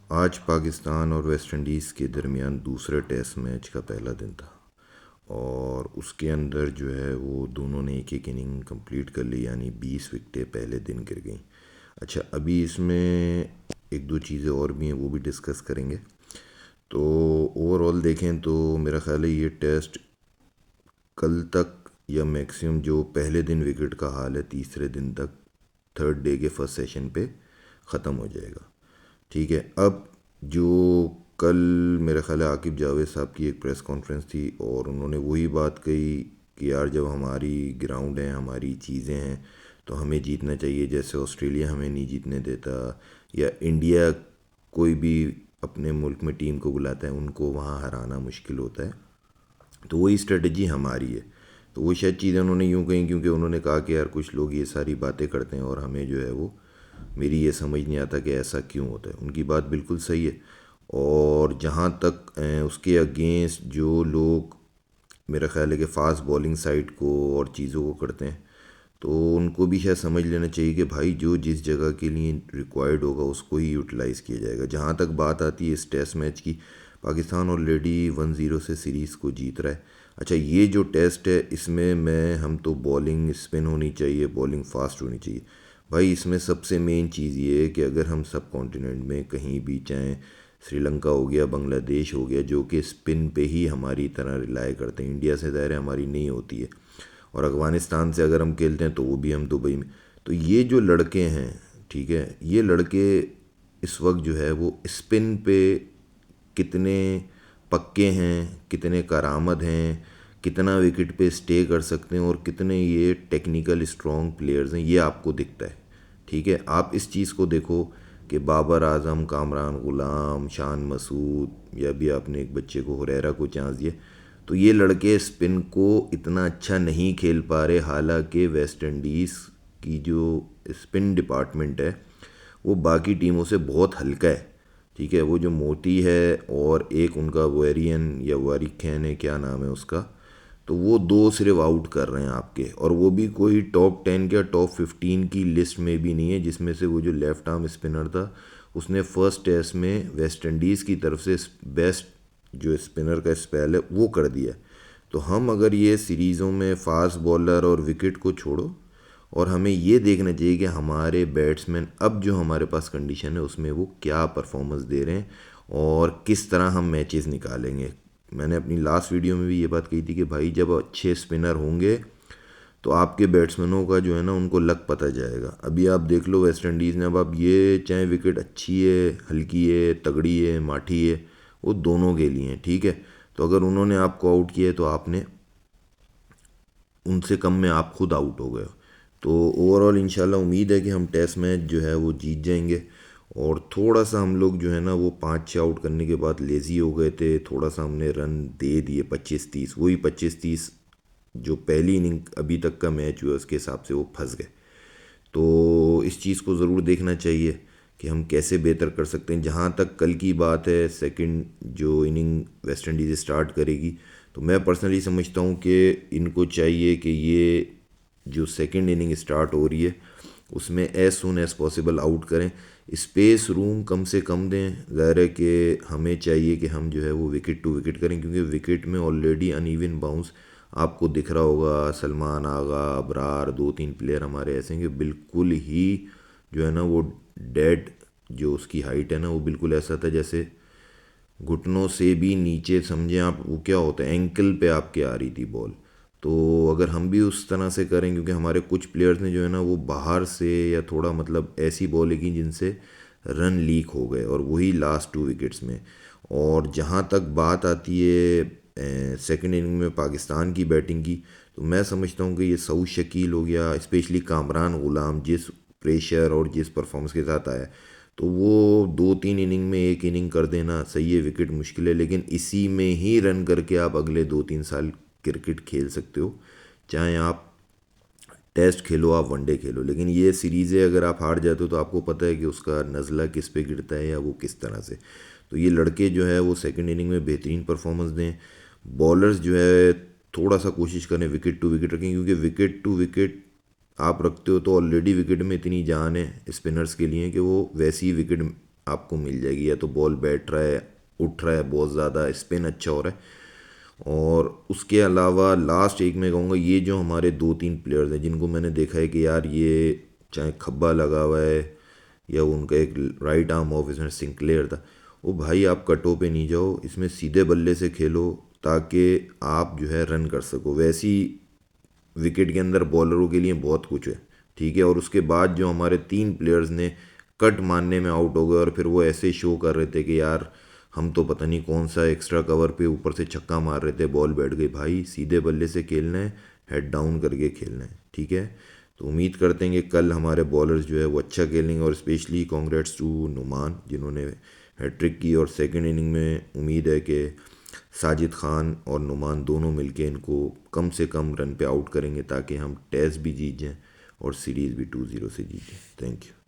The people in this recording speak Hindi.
आज पाकिस्तान और वेस्ट इंडीज़ के दरमियान दूसरे टेस्ट मैच का पहला दिन था और उसके अंदर जो है वो दोनों ने एक एक इनिंग कंप्लीट कर ली, यानी 20 विकेटें पहले दिन गिर गई। अच्छा, अभी इसमें एक दो चीज़ें और भी हैं, वो भी डिस्कस करेंगे। तो ओवरऑल देखें तो मेरा ख्याल है ये टेस्ट कल तक या मैक्सिमम जो पहले दिन विकेट का हाल है तीसरे दिन तक, थर्ड डे के फर्स्ट सेशन पे ख़त्म हो जाएगा। ठीक है। अब जो कल मेरा ख्याल है आकिब जावेद साहब की एक प्रेस कॉन्फ्रेंस थी और उन्होंने वही बात कही कि यार जब हमारी ग्राउंड है, हमारी चीज़ें हैं, तो हमें जीतना चाहिए। जैसे ऑस्ट्रेलिया हमें नहीं जीतने देता या इंडिया कोई भी अपने मुल्क में टीम को बुलाता है, उनको वहाँ हराना मुश्किल होता है, तो वही स्ट्रेटजी हमारी है। तो वो शायद चीज़ें उन्होंने यूँ कही क्योंकि उन्होंने कहा कि यार कुछ लोग ये सारी बातें करते हैं और हमें जो है वो, मेरी ये समझ नहीं आता कि ऐसा क्यों होता है। उनकी बात बिल्कुल सही है। और जहाँ तक उसके अगेंस्ट जो लोग मेरा ख्याल है कि फास्ट बॉलिंग साइड को और चीज़ों को करते हैं, तो उनको भी शायद समझ लेना चाहिए कि भाई जो जिस जगह के लिए रिक्वायर्ड होगा उसको ही यूटिलाइज़ किया जाएगा। जहाँ तक बात आती है इस टेस्ट मैच की, पाकिस्तान ऑलरेडी 1-0 से सीरीज़ को जीत रहा है। अच्छा, ये जो टेस्ट है इसमें हम तो बॉलिंग स्पिन होनी चाहिए, बॉलिंग फास्ट होनी चाहिए। भाई इसमें सबसे मेन चीज़ ये है कि अगर हम सब कॉन्टिनेंट में कहीं भी, चाहे श्रीलंका हो गया, बांग्लादेश हो गया, जो कि स्पिन पे ही हमारी तरह रिलाय करते हैं, इंडिया से ज़ाहिर है हमारी नहीं होती है, और अफ़गानिस्तान से अगर हम खेलते हैं तो वो भी हम दुबई में। तो ये जो लड़के हैं, ठीक है, ये लड़के इस वक्त जो है वो स्पिन पे कितने पक्के हैं, कितने करामद हैं, कितना विकेट पे स्टे कर सकते हैं और कितने ये टेक्निकल स्ट्रॉन्ग प्लेयर्स हैं, ये आपको दिखता है। ठीक है, आप इस चीज़ को देखो कि बाबर आजम, कामरान गुलाम, शान मसूद, या भी आपने एक बच्चे को, हुरैरा को चांस दिया, तो ये लड़के स्पिन को इतना अच्छा नहीं खेल पा रहे। हालांकि वेस्ट इंडीज़ की जो स्पिन डिपार्टमेंट है वो बाकी टीमों से बहुत हल्का है। ठीक है, वो जो मोती है और एक उनका वेरियन या वारिक खैन है, क्या नाम है उसका, तो वो दो सिर्फ आउट कर रहे हैं आपके, और वो भी कोई टॉप 10 या टॉप 15 की लिस्ट में भी नहीं है। जिसमें से वो जो लेफ्ट आर्म स्पिनर था, उसने फर्स्ट टेस्ट में वेस्ट इंडीज़ की तरफ से बेस्ट जो स्पिनर का स्पेल है वो कर दिया। तो हम अगर ये सीरीज़ों में फास्ट बॉलर और विकेट को छोड़ो, और हमें ये देखना चाहिए कि हमारे बैट्समैन अब जो हमारे पास कंडीशन है उसमें वो क्या परफॉर्मेंस दे रहे हैं और किस तरह हम मैचेस निकालेंगे। मैंने अपनी लास्ट वीडियो में भी ये बात कही थी कि भाई जब अच्छे स्पिनर होंगे तो आपके बैट्समैनों का जो है ना, उनको लक पता जाएगा। अभी आप देख लो वेस्ट इंडीज़ ने, अब आप ये चाहे विकेट अच्छी है, हल्की है, तगड़ी है, माठी है, वो दोनों के लिए हैं। ठीक है, तो अगर उन्होंने आपको आउट किया है तो आपने उनसे कम में आप खुद आउट हो गए हो। तो ओवरऑल इंशाल्लाह उम्मीद है कि हम टेस्ट मैच जो है वो जीत जाएंगे। और थोड़ा सा हम लोग जो है ना वो 5-6 आउट करने के बाद लेज़ी हो गए थे, थोड़ा सा हमने रन दे दिए 25-30, वही 25-30 जो पहली इनिंग अभी तक का मैच हुआ उसके हिसाब से वो फंस गए। तो इस चीज़ को ज़रूर देखना चाहिए कि हम कैसे बेहतर कर सकते हैं। जहाँ तक कल की बात है, सेकंड जो इनिंग वेस्ट इंडीज़ स्टार्ट करेगी, तो मैं पर्सनली समझता हूँ कि इनको चाहिए कि ये जो सेकंड इनिंग स्टार्ट हो रही है उसमें as soon as possible out करें, स्पेस रूम कम से कम दें। ज़ाहिर है कि हमें चाहिए कि हम जो है वो विकेट टू विकेट करें, क्योंकि विकेट में ऑलरेडी अनइवन बाउंस आपको दिख रहा होगा। सलमान आगा, अबरार, 2-3 प्लेयर हमारे ऐसे हैं कि बिल्कुल ही जो है ना वो डेड, जो उसकी हाइट है ना वो बिल्कुल ऐसा था जैसे घुटनों से भी नीचे, समझें आप, वो क्या होता है, एंकल पे आपके आ रही थी बॉल। तो अगर हम भी उस तरह से करें, क्योंकि हमारे कुछ प्लेयर्स ने जो है ना वो बाहर से या थोड़ा मतलब ऐसी बॉलें की जिनसे रन लीक हो गए, और वही लास्ट 2 विकेट्स में। और जहाँ तक बात आती है सेकंड इनिंग में पाकिस्तान की बैटिंग की, तो मैं समझता हूँ कि ये सऊद शकील हो गया, स्पेशली कामरान गुलाम, जिस प्रेशर और जिस परफॉर्मेंस के साथ आया, तो वो 2-3 इनिंग में एक इनिंग कर देना सही है। विकेट मुश्किल है, लेकिन इसी में ही रन करके आप अगले 2-3 साल क्रिकेट खेल सकते हो, चाहे आप टेस्ट खेलो, आप वनडे खेलो। लेकिन ये सीरीज़ें अगर आप हार जाते हो तो आपको पता है कि उसका नज़ला किस पे गिरता है या वो किस तरह से। तो ये लड़के जो है वो सेकंड इनिंग में बेहतरीन परफॉर्मेंस दें। बॉलर्स जो है थोड़ा सा कोशिश करें विकेट टू विकेट रखें, क्योंकि विकेट टू विकेट आप रखते हो तो ऑलरेडी विकेट में इतनी जान है स्पिनर्स के लिए कि वो वैसी ही विकेट आपको मिल जाएगी। या तो बॉल बैठ रहा है, उठ रहा है, बहुत ज़्यादा स्पिन अच्छा हो रहा है। और उसके अलावा लास्ट एक मैं कहूँगा, ये जो हमारे दो तीन प्लेयर्स हैं जिनको मैंने देखा है कि यार ये चाहे खब्बा लगा हुआ है या उनका एक राइट आर्म ऑफ इसमें सिंक्लेयर था, वो भाई आप कटो पे नहीं जाओ, इसमें सीधे बल्ले से खेलो ताकि आप जो है रन कर सको। वैसी विकेट के अंदर बॉलरों के लिए बहुत कुछ है, ठीक है। और उसके बाद जो हमारे तीन प्लेयर्स ने कट मारने में आउट हो गए और फिर वो ऐसे शो कर रहे थे कि यार हम तो पता नहीं कौन सा एक्स्ट्रा कवर पे ऊपर से छक्का मार रहे थे, बॉल बैठ गई। भाई सीधे बल्ले से खेलना है, हेड डाउन करके खेलना है, ठीक है। तो उम्मीद करते हैं कि कल हमारे बॉलर्स जो है वो अच्छा खेलेंगे। और स्पेशली कॉन्ग्रेट्स टू नुमान जिन्होंने हैट्रिक की। और सेकंड इनिंग में उम्मीद है कि साजिद खान और नुमान दोनों मिलके इनको कम से कम रन पे आउट करेंगे ताकि हम टेस्ट भी जीत जाएं और सीरीज़ भी 2-0 से जीत जाएं। Thank you.